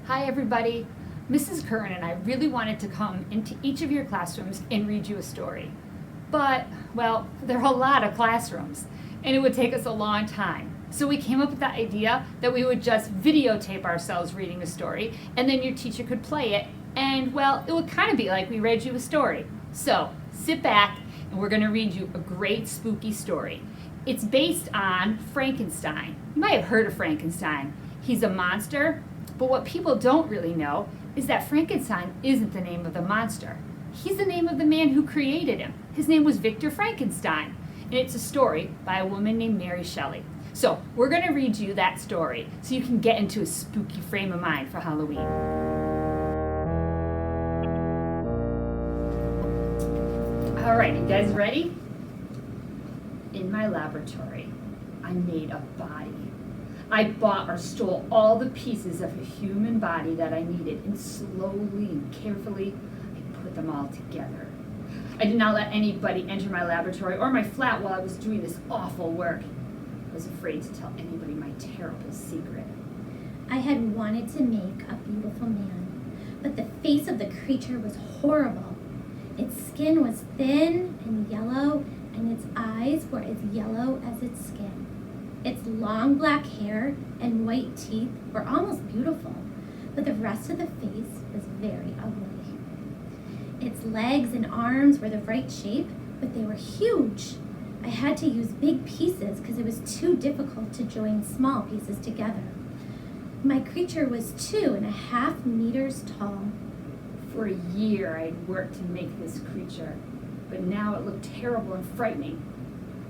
Hi everybody. Mrs. Curran and I really wanted to come into each of your classrooms and read you a story. But, well, there are a lot of classrooms and it would take us a long time. So we came up with the idea that we would just videotape ourselves reading a story and then your teacher could play it and, well, it would kind of be like we read you a story. So sit back and we're going to read you a great spooky story. It's based on Frankenstein. You might have heard of Frankenstein. He's a monster, but what people don't really know is that Frankenstein isn't the name of the monster. He's the name of the man who created him. His name was Victor Frankenstein, and it's a story by a woman named Mary Shelley. So we're going to read you that story so you can get into a spooky frame of mind for Halloween. All right, you guys ready? In my laboratory, I made a body. I bought or stole all the pieces of a human body that I needed, and slowly and carefully, I put them all together. I did not let anybody enter my laboratory or my flat while I was doing this awful work. I was afraid to tell anybody my terrible secret. I had wanted to make a beautiful man, but the face of the creature was horrible. Its skin was thin and yellow, and its eyes were as yellow as its skin. Its long black hair and white teeth were almost beautiful, but the rest of the face was very ugly. Its legs and arms were the right shape, but they were huge. I had to use big pieces because it was too difficult to join small pieces together. My creature was 2.5 meters tall. For a year, I'd worked to make this creature, but now it looked terrible and frightening.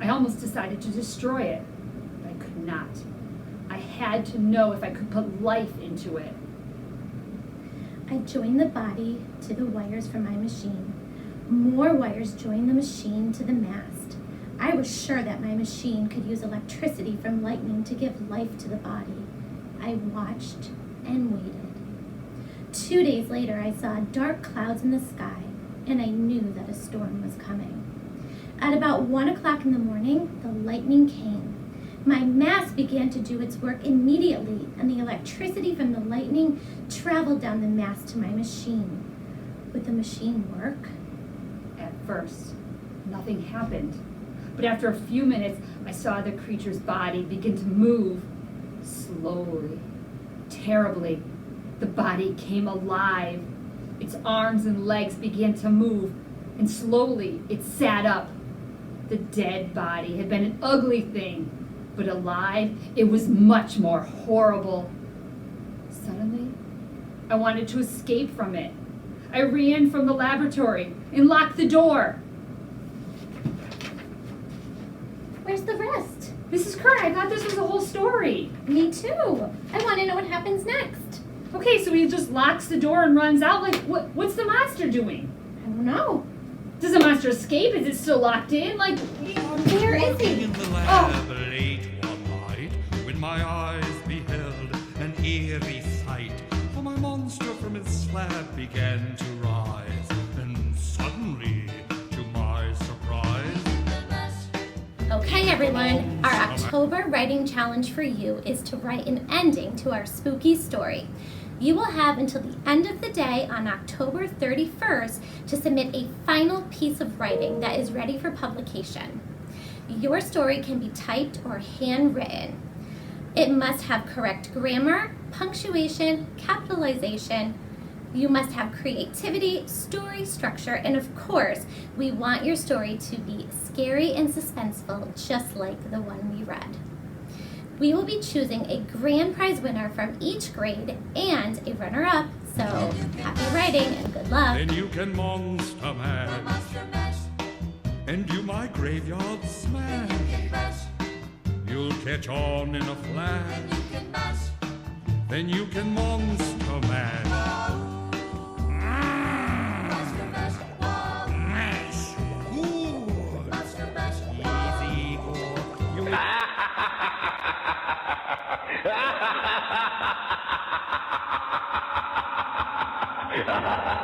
I almost decided to destroy it. I could not. I had to know if I could put life into it. I joined the body to the wires from my machine. More wires joined the machine to the mast. I was sure that my machine could use electricity from lightning to give life to the body. I watched and waited. 2 days later, I saw dark clouds in the sky, and I knew that a storm was coming. At about 1 o'clock in the morning, the lightning came. My mast began to do its work immediately, and the electricity from the lightning traveled down the mast to my machine. Would the machine work? At first, nothing happened. But after a few minutes, I saw the creature's body begin to move. Slowly, terribly, the body came alive. Its arms and legs began to move, and slowly it sat up. The dead body had been an ugly thing, but alive, it was much more horrible. Suddenly, I wanted to escape from it. I ran from the laboratory and locked the door. Where's the rest? Mrs. Curran, I thought this was the whole story. Me too. I want to know what happens next. Okay, so he just locks the door and runs out. Like, what's the monster doing? I don't know. Does the monster escape? Is it still locked in? Like, where is he? In the lab late one night, when my eyes beheld an eerie sight, for my monster from his slab began to rise, and suddenly, to my surprise, Okay, everyone, our October writing challenge for you is to write an ending to our spooky story. You will have until the end of the day on October 31st to submit a final piece of writing that is ready for publication. Your story can be typed or handwritten. It must have correct grammar, punctuation, capitalization. You must have creativity, story structure, and of course, we want your story to be scary and suspenseful, just like the one we read. We will be choosing a grand prize winner from each grade and a runner-up, so happy writing and good luck. then you can monster mash, and do my graveyard smash. You'll catch on in a flash, then you can monster mash. Mash. Good. Easy go. You Ha ha ha ha!